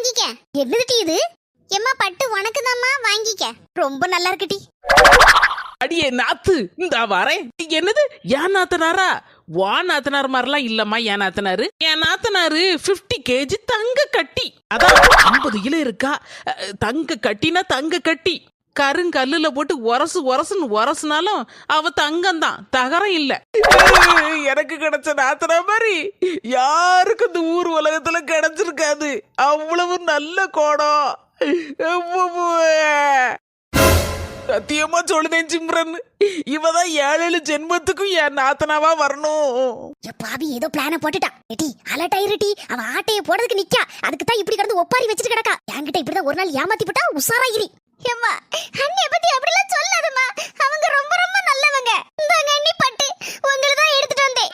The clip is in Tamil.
வாங்கிக்க. என்னது இது? எம்மா பட்டு உனக்கு தான்மா, வாங்கிக்க. ரொம்ப நல்லா இருக்கு டி. அடியே நாத்து, இந்த வரேன். என்னது என் நாத்தனாரா? வா நாத்தனார் மாதிரிலாம் இல்லம்மா. என் நாத்தனாரு 50 kg தங்க கட்டி. அதான் 50 கிலோ இருக்கா. தங்க கட்டினா தங்க கட்டி. கருங்கல்லுல போட்டு உரசுனாலும் அவ தங்கம் தான், தகரம் இல்ல. எனக்கு கிடைச்ச நாத்தனா மாதிரி யாருக்கு இந்த ஊர் உலகத்துல கிடைச்சிருக்காது. அவ்வளவு நல்ல கோடம். சத்தியமா சொல்லுதேன் சிம்ரன், இவதான் 7 ஜென்மத்துக்கும் என் நாத்தனாவா வரணும். பாவி ஏதோ பிளான போட்டுட்டா. ஏடி அலர்ட் ஆயிருடி. அவ ஆட்டைய போடுறதுக்கு நிக்கா. அதுக்கு தான் இப்படி கிடந்து ஒப்பாரி வச்சிட்டு கிடக்கா. என்கிட்ட இப்படிதான் ஒரு நாள் ஏமாத்தி போட்டா உசாராயிரி. ஏம்மா அண்ணிய பத்தி அப்படிலாம் சொல்லாதம்மா. அவங்க ரொம்ப ரொம்ப நல்லவங்க. இந்தாங்க அண்ணி பட்டு, உங்களை தான் எடுத்துட்டு வந்தேன்.